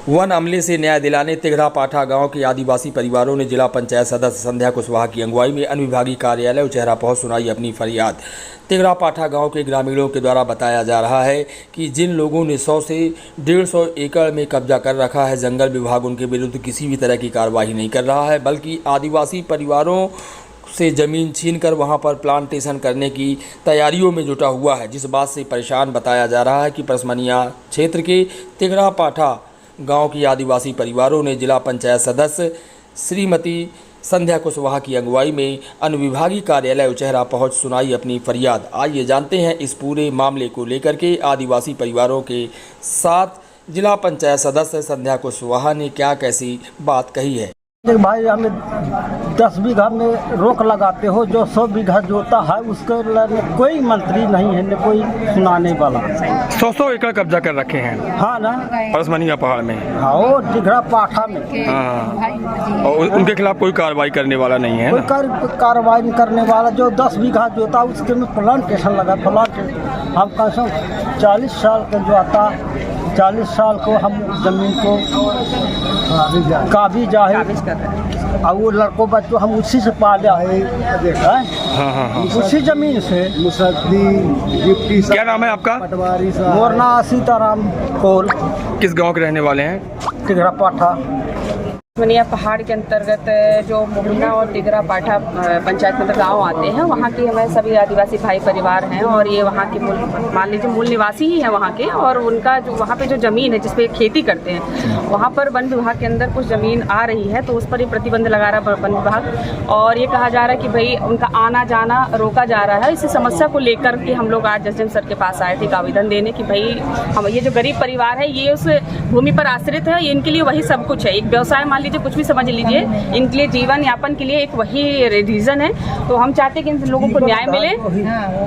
One अमले से न्याय दिलाने तिगड़ा पाठा गांव के आदिवासी परिवारों ने जिला पंचायत सदस्य संध्या कुशवाहा की अगुवाई में अनुविभागीय कार्यालय उचेहरा पहुंच सुनाई अपनी फरियाद। तिगड़ा पाठा गांव के ग्रामीणों के द्वारा बताया जा रहा है कि जिन लोगों ने 100 से 150 एकड़ में कब्जा कर रखा है, जंगल विभाग उनके विरुद्ध किसी भी तरह की कार्रवाई नहीं कर रहा है, बल्कि आदिवासी परिवारों से ज़मीन छीनकर वहां पर प्लांटेशन करने की तैयारियों में जुटा हुआ है। जिस बात से परेशान बताया जा रहा है कि परसमनिया क्षेत्र के तिगड़ा पाठा गांव की आदिवासी परिवारों ने जिला पंचायत सदस्य श्रीमती संध्या कुशवाहा की अगुवाई में अनुविभागीय कार्यालय उचेहरा पहुंच सुनाई अपनी फरियाद। आइए जानते हैं इस पूरे मामले को लेकर के आदिवासी परिवारों के साथ जिला पंचायत सदस्य संध्या कुशवाहा ने क्या कैसी बात कही है। भाई हमें 10 बीघा में रोक लगाते हो, जो 100 बीघा जोता है उसके लिए कोई मंत्री नहीं है, न कोई सुनाने वाला। 100 एकड़ कब्जा कर रखे हैं। हाँ ना, परसमनिया पहाड़ में। हाँ, वो तिगड़ा पाठा में। हाँ, और उनके खिलाफ कोई कार्रवाई करने वाला नहीं है। कोई कार्रवाई नहीं करने वाला। जो 10 बीघा जोता उसके में प्लांटेशन लगा। हम कम से कम 40 साल का जो आता, 40 साल को हम जमीन को काबिज है और वो लड़कों बच्चों हम उसी से पाले हैं। हाँ, उसी जमीन से। क्या नाम है आपका? मोरना सीताराम कोल। किस गांव के रहने वाले हैं? तिगड़ा पाठा परसमनिया पहाड़ के अंतर्गत जो मोहना और तिगड़ा पाठा पंचायत में गांव आते हैं, वहाँ के हमारे सभी आदिवासी भाई परिवार हैं और ये वहाँ के मान लीजिए मूल निवासी ही हैं वहाँ के। और उनका जो वहाँ पे जो ज़मीन है जिस पे खेती करते हैं, वहाँ पर वन विभाग के अंदर कुछ ज़मीन आ रही है, तो उस पर ये प्रतिबंध लगा रहा है वन विभाग। और ये कहा जा रहा है कि भाई उनका आना जाना रोका जा रहा है। इसी समस्या को लेकर के हम लोग आज एसडीएम सर के पास आए थे एक आवेदन देने कि भाई हम ये जो गरीब परिवार है ये उस भूमि पर आश्रित है, इनके लिए वही सब कुछ है। एक व्यवसाय मान लीजिए, कुछ भी समझ लीजिए, इनके लिए जीवन यापन के लिए एक वही रीजन है। तो हम चाहते हैं कि इन लोगों को न्याय मिले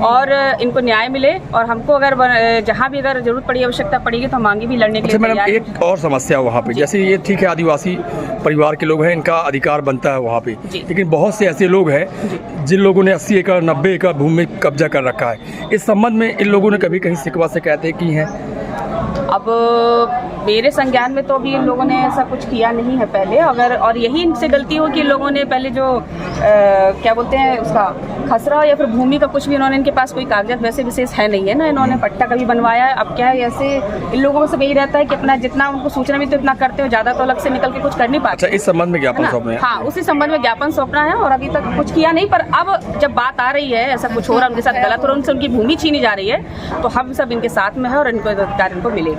और इनको न्याय मिले, और हमको अगर जहाँ भी अगर जरूरत पड़ी, आवश्यकता पड़ेगी तो हम आगे भी लड़ने के लिए तैयार हैं। एक और समस्या वहाँ पे, जैसे ये ठीक है आदिवासी परिवार के लोग हैं, इनका अधिकार बनता है वहाँ पे, लेकिन बहुत से ऐसे लोग हैं जिन लोगों ने 80 एकड़ 90 एकड़ भूमि में कब्जा कर रखा है। इस संबंध में इन लोगों ने कभी कहीं शिकवा शिकायतें की हैं? अब मेरे संज्ञान में तो अभी इन लोगों ने ऐसा कुछ किया नहीं है पहले। अगर और यही इनसे गलती हो कि इन लोगों ने पहले जो क्या बोलते हैं उसका खसरा या फिर भूमि का कुछ भी इन्होंने, इनके पास कोई कागजात वैसे विशेष है नहीं है ना, इन्होंने पट्टा कभी बनवाया है। अब क्या है, ऐसे इन लोगों में सब यही रहता है कि अपना जितना उनको सूचना भी तो इतना करते हो, ज़्यादा तो अलग से निकल के कुछ कर नहीं पाते। अच्छा, इस संबंध में ज्ञापन सौंपना है? हाँ, उसी संबंध में ज्ञापन सौंपना है और अभी तक कुछ किया नहीं। पर अब जब बात आ रही है, ऐसा कुछ हो रहा है उनके साथ गलत हो रहा है, उनसे उनकी भूमि छीनी जा रही है, तो हम सब इनके साथ में है और इनको अधिकार इनको मिलेगा।